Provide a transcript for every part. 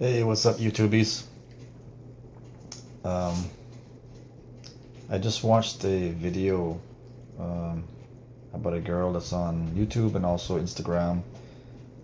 Hey, what's up, YouTubies? Um, I just watched a video um, about a girl that's on YouTube and also Instagram.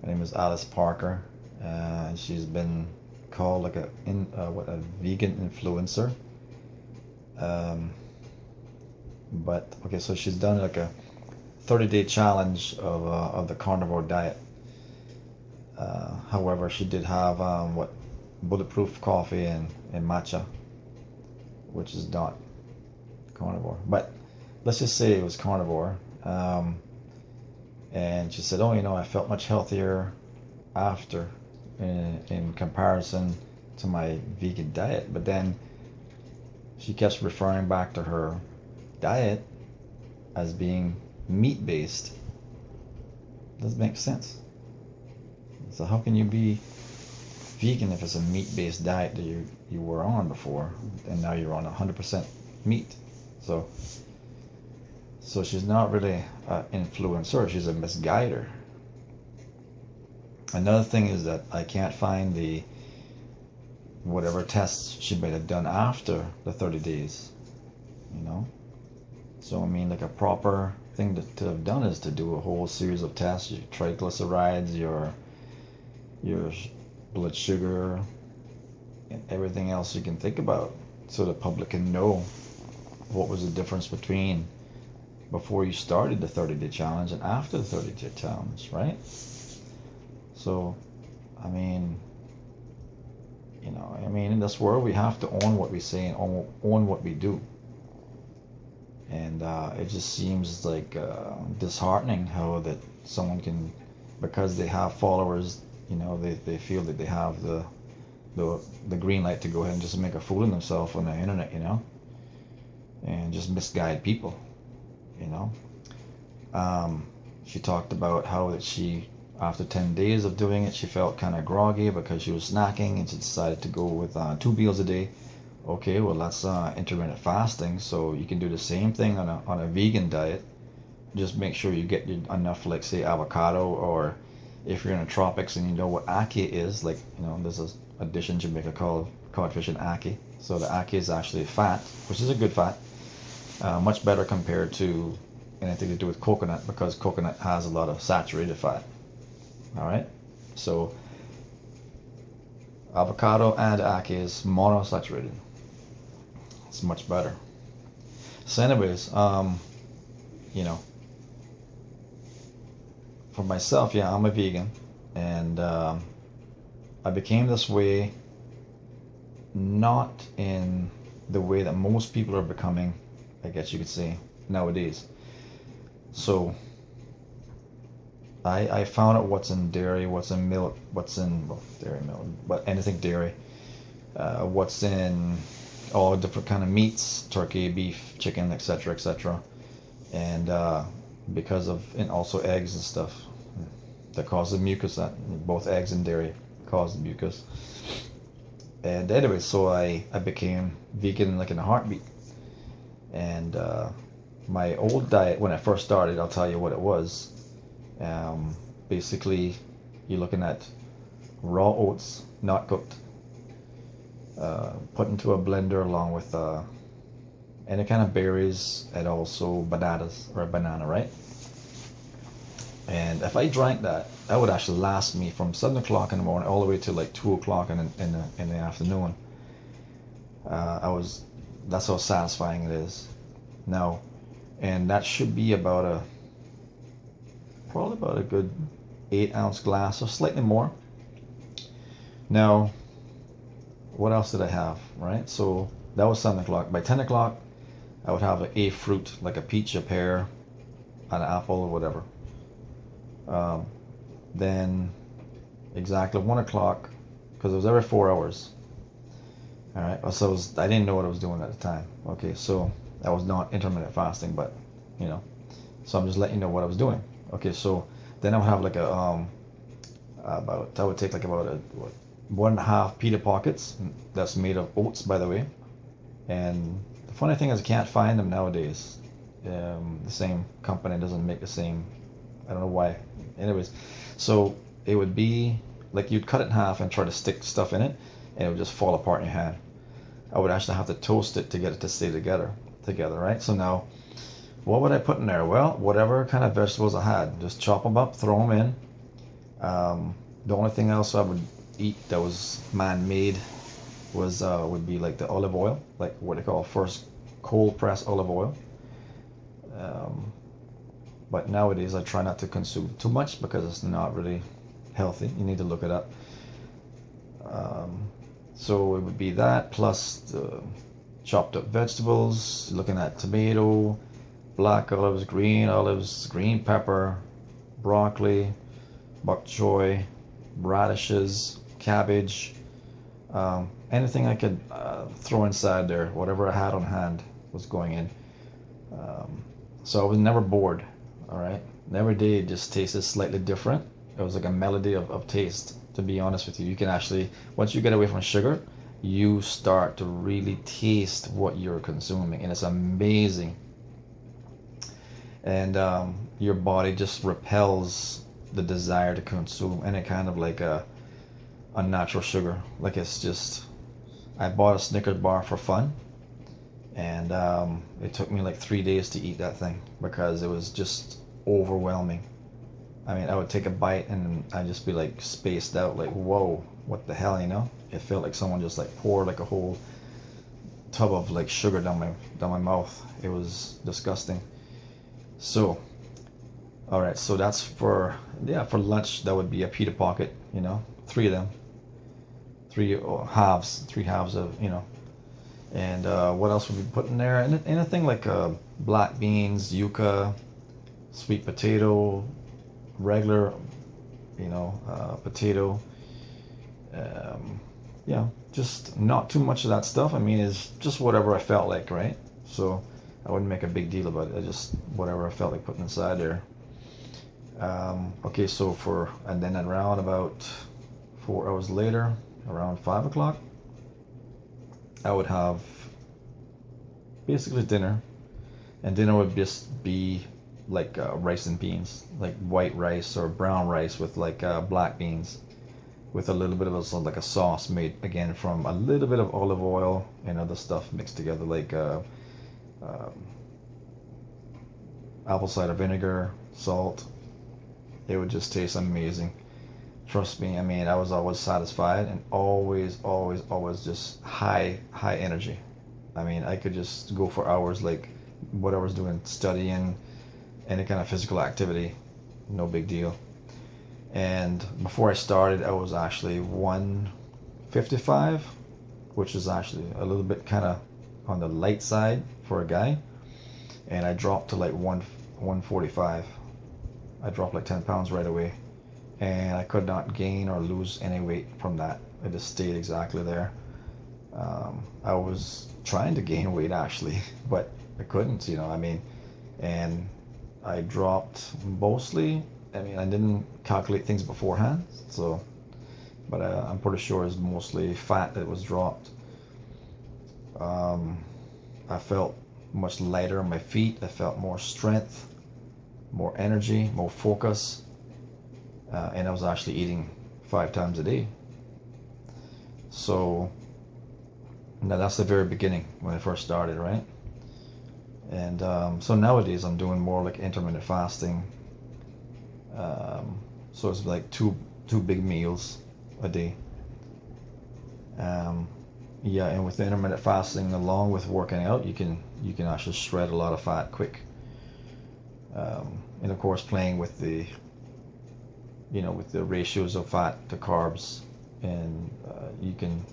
Her name is Alyse Parker, and she's been called like a vegan influencer. Um, but okay, so she's done like a 30-day challenge of the carnivore diet. However, she did have bulletproof coffee and matcha, which is not carnivore. But let's just say it was carnivore. And she said, "Oh, I felt much healthier after in comparison to my vegan diet." But then she kept referring back to her diet as being meat based. Doesn't make sense. So how can you be vegan if it's a meat-based diet that you were on before, and now you're on 100% meat? So she's not really an influencer. She's a misguider. Another thing is that I can't find the whatever tests she might have done after the 30 days. So I mean, like a proper thing to have done is to do a whole series of tests: your triglycerides, your blood sugar, and everything else you can think about, so the public can know what was the difference between before you started the 30-day challenge and after the 30-day challenge, right? So, I mean, in this world we have to own what we say and own what we do. And it just seems like disheartening how that someone can, because they have followers, they feel that they have the green light to go ahead and just make a fool of themselves on the internet, and just misguide people. She talked about how that she, after 10 days of doing it, she felt kind of groggy because she was snacking, and she decided to go with 2 meals a day. Okay, well, that's intermittent fasting, so you can do the same thing on a vegan diet. Just make sure you get enough, like, say, avocado, or if you're in the tropics and you know what ackee is, like, there's a dish in Jamaica called codfish and ackee. So the ackee is actually fat, which is a good fat, much better compared to anything to do with coconut, because coconut has a lot of saturated fat. All right, so avocado and ackee is monosaturated. It's much better. So anyways, for myself, yeah, I'm a vegan, and I became this way not in the way that most people are becoming, I guess you could say, nowadays. So I found out what's in dairy, what's in milk, dairy, milk, but anything dairy, what's in all different kind of meats: turkey, beef, chicken, etc., etc. And and also eggs and stuff that cause the mucus. That both eggs and dairy cause the mucus. And anyway, so I became vegan like in a heartbeat. And my old diet, when I first started, I'll tell you what it was. Basically, you're looking at raw oats, not cooked, put into a blender along with any kind of berries, and also bananas, or a banana, right? And if I drank that would actually last me from 7 o'clock in the morning all the way to like 2 o'clock in the afternoon. That's how satisfying it is. Now, and that should be probably about a good 8-ounce glass, or slightly more. Now, what else did I have, right? So that was 7 o'clock. By 10 o'clock, I would have a fruit, like a peach, a pear, an apple, or whatever. Then exactly 1 o'clock, because it was every 4 hours. All right, so I didn't know what I was doing at the time. Okay, so that was not intermittent fasting, but so I'm just letting you know what I was doing. Okay, so then I would have like I would take like about 1.5 pita pockets. That's made of oats, by the way. And the funny thing is, I can't find them nowadays. The same company doesn't make the same. I don't know why. Anyways, so it would be like you'd cut it in half and try to stick stuff in it, and it would just fall apart in your hand. I would actually have to toast it to get it to stay together, right? So now, what would I put in there? Well, whatever kind of vegetables I had, just chop them up, throw them in. The only thing else I would eat that was man-made was would be like the olive oil, like what they call first cold pressed olive oil. But nowadays I try not to consume too much because it's not really healthy. You need to look it up. So it would be that plus the chopped up vegetables, looking at tomato, black olives, green pepper, broccoli, bok choy, radishes, cabbage, anything I could throw inside there, whatever I had on hand was going in. So I was never bored, all right? And every day it just tasted slightly different. It was like a melody of taste, to be honest with you. You can actually, once you get away from sugar, you start to really taste what you're consuming, and it's amazing. And your body just repels the desire to consume any kind of like a unnatural sugar. Like it's just, I bought a Snickers bar for fun, and it took me like 3 days to eat that thing because it was just overwhelming. I mean, I would take a bite and I'd just be like spaced out, like, whoa, what the hell, you know? It felt like someone just like poured like a whole tub of like sugar down my mouth. It was disgusting. So, all right, so that's for lunch. That would be a pita pocket, you know, 3 of them, three halves of, you know. And what else would we put in there? Anything like black beans, yuca, sweet potato, regular, you know, potato. Yeah, just not too much of that stuff. I mean, it's just whatever I felt like, right? So I wouldn't make a big deal about it. I just whatever I felt like putting inside there. Okay, so and then around about 4 hours later, around 5 o'clock, I would have basically dinner, and dinner would just be like rice and beans, like white rice or brown rice with like black beans, with a little bit of like a sauce made again from a little bit of olive oil and other stuff mixed together, like apple cider vinegar, salt. It would just taste amazing. Trust me, I mean, I was always satisfied and always just high energy. I mean, I could just go for hours, like what I was doing, studying, any kind of physical activity, no big deal. And before I started, I was actually 155, which is actually a little bit kind of on the light side for a guy. And I dropped to like 145. I dropped like 10 pounds right away. And I could not gain or lose any weight from that. I just stayed exactly there. I was trying to gain weight actually, but I couldn't, you know, I mean, and I dropped mostly, I mean, I didn't calculate things beforehand, so, but I'm pretty sure it's mostly fat that was dropped. I felt much lighter on my feet. I felt more strength, more energy, more focus. And I was actually eating 5 times a day. So now that's the very beginning when I first started, right? And so nowadays I'm doing more like intermittent fasting. So it's like two big meals a day. Yeah, and with the intermittent fasting, along with working out, you can actually shred a lot of fat quick. And of course, playing with the with the ratios of fat to carbs, and you can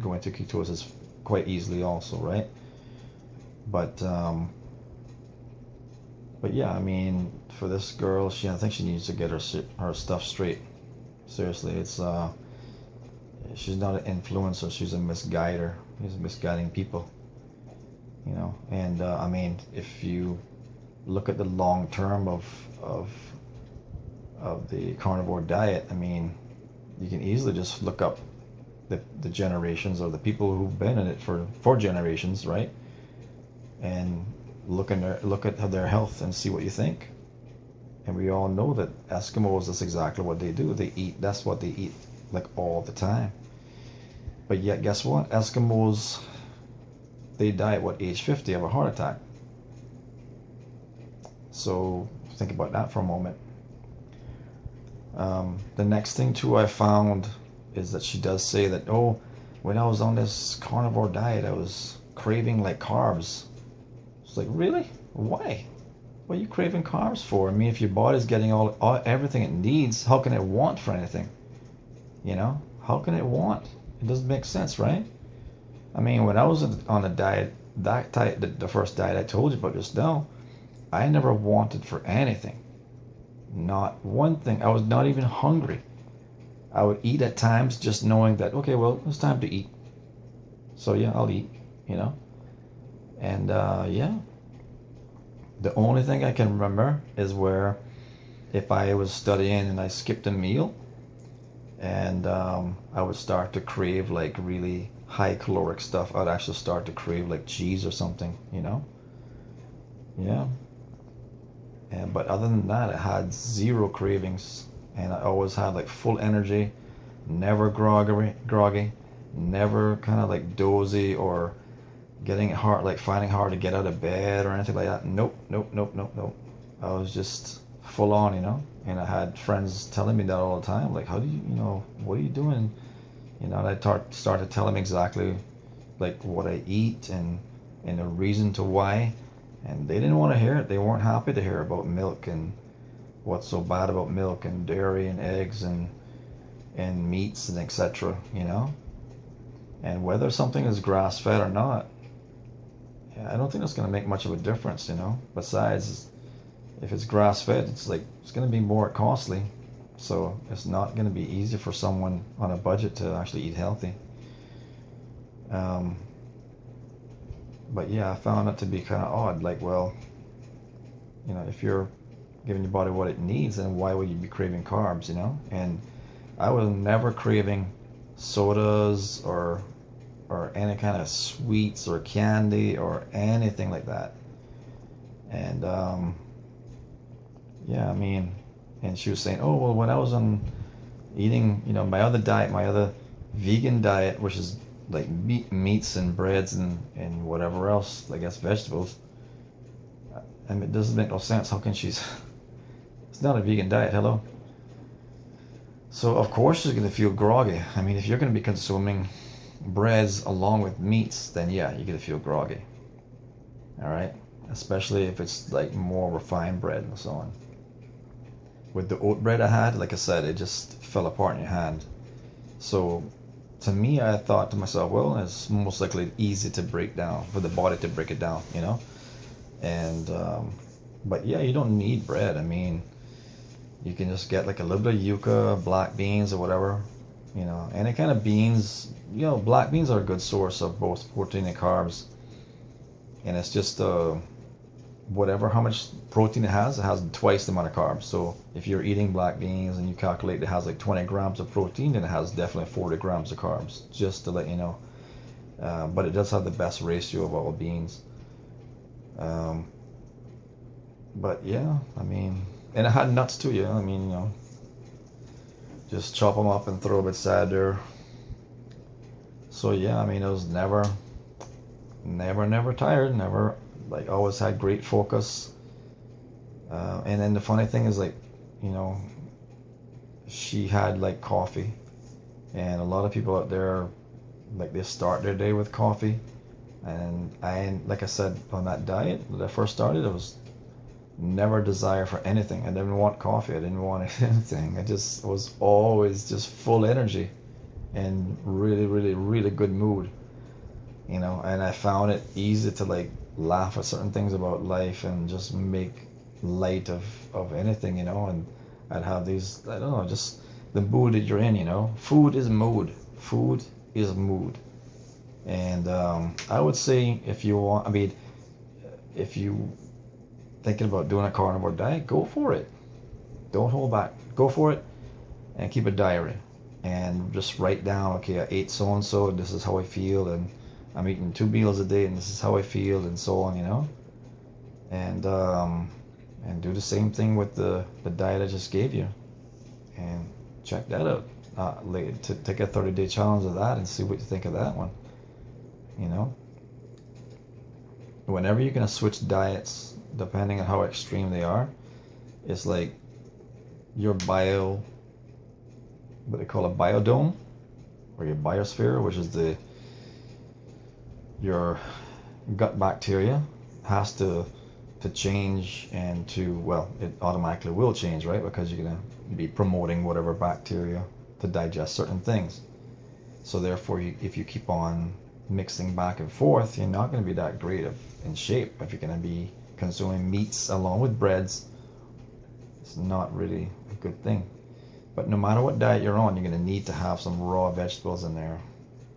go into ketosis quite easily also, right? But yeah, I mean, for this girl, I think she needs to get her stuff straight. Seriously, it's she's not an influencer, she's a misguider. She's misguiding people, and I mean, if you look at the long term of the carnivore diet, I mean, you can easily just look up the generations of the people who've been in it for generations, right? And look at their health and see what you think. And we all know that Eskimos, that's exactly what they do. They eat, that's what they eat like all the time. But yet, guess what? Eskimos, they die at what, age 50 of a heart attack. So think about that for a moment. The next thing too I found is that she does say that, oh, when I was on this carnivore diet, I was craving like carbs. It's like, really? Why? What are you craving carbs for? I mean, if your body's getting all everything it needs, how can it want for anything? You know, how can it want? It doesn't make sense, right? I mean, when I was on a diet, that diet, the first diet I told you about just now, I never wanted for anything. Not one thing. I was not even hungry. I would eat at times just knowing that, okay, well, it's time to eat. So yeah, I'll eat, you know. And yeah, the only thing I can remember is where if I was studying and I skipped a meal and I would start to crave like really high caloric stuff, I'd actually start to crave like cheese or something, you know. Yeah. But other than that, I had zero cravings, and I always had like full energy, never groggy, never kind of like dozy or getting it hard, like finding it hard to get out of bed or anything like that. Nope, nope, nope, nope, nope. I was just full on, you know. And I had friends telling me that all the time, like, how do you, you know, what are you doing? You know, and I started telling them exactly like what I eat and the reason to why. And they didn't want to hear it. They weren't happy to hear about milk and what's so bad about milk and dairy and eggs and meats and etc. You know, and whether something is grass fed or not, yeah, I don't think that's going to make much of a difference. You know, besides, if it's grass fed, it's going to be more costly, so it's not going to be easy for someone on a budget to actually eat healthy. But yeah, I found it to be kind of odd. Like, well, you know, if you're giving your body what it needs, then why would you be craving carbs, you know? And I was never craving sodas or any kind of sweets or candy or anything like that. And yeah, I mean, and she was saying, oh, well, when I was on eating, you know, my other diet, my other vegan diet, which is like meats and breads and whatever else, I guess vegetables. I mean, it doesn't make no sense. How can she's... It's not a vegan diet, hello? So of course she's going to feel groggy. I mean, if you're going to be consuming breads along with meats, then yeah, you're going to feel groggy. Alright? Especially if it's like more refined bread and so on. With the oat bread I had, like I said, it just fell apart in your hand. So to me, I thought to myself, well, it's most likely easy to break down, for the body to break it down, you know? And, but yeah, you don't need bread. I mean, you can just get like a little bit of yuca, black beans or whatever, you know, any kind of beans. You know, black beans are a good source of both protein and carbs. And it's just, whatever, how much protein it has twice the amount of carbs. So if you're eating black beans and you calculate it has like 20 grams of protein, then it has definitely 40 grams of carbs, just to let you know. But it does have the best ratio of all beans. But yeah, I mean, and it had nuts too, yeah. I mean, you know, just chop them up and throw a bit cider. So yeah, I mean, it was never tired, never, like, always had great focus. And then the funny thing is, like, you know, she had like coffee, and a lot of people out there, like, they start their day with coffee. And like I said, on that diet that I first started, it was never a desire for anything. I didn't want coffee. I didn't want anything. I just was always just full energy and really, really, really good mood, you know. And I found it easy to like laugh at certain things about life and just make light of anything, you know. And I'd have these, I don't know, just the mood that you're in, you know. Food is mood. Food is mood. And I would say, if you want, I mean, if you thinking about doing a carnivore diet, go for it. Don't hold back. Go for it, and keep a diary and just write down, okay, I ate so and so, this is how I feel, and I'm eating 2 meals a day, and this is how I feel, and so on, you know. And And do the same thing with the diet I just gave you, and check that out. To take a 30-day challenge of that and see what you think of that one. You know, whenever you're gonna switch diets, depending on how extreme they are, it's like your what they call a biodome, or your biosphere, which is your gut bacteria has to change, and well, it automatically will change, right? Because you're going to be promoting whatever bacteria to digest certain things. So therefore, if you keep on mixing back and forth, you're not going to be that great in shape. If you're going to be consuming meats along with breads, it's not really a good thing. But no matter what diet you're on, you're going to need to have some raw vegetables in there.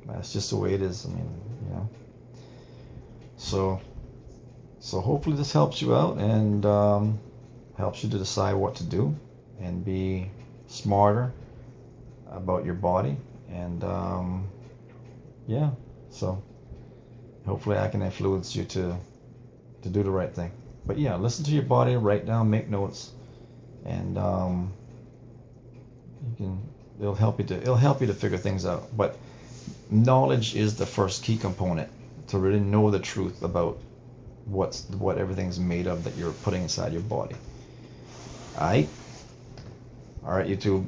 That's just the way it is. I mean, you know. So hopefully this helps you out, and helps you to decide what to do and be smarter about your body. And yeah, so hopefully I can influence you to do the right thing. But yeah, listen to your body, write down, make notes, and it'll help you to figure things out. But knowledge is the first key component to really know the truth about what everything's made of that you're putting inside your body. All right, YouTube.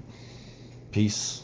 Peace.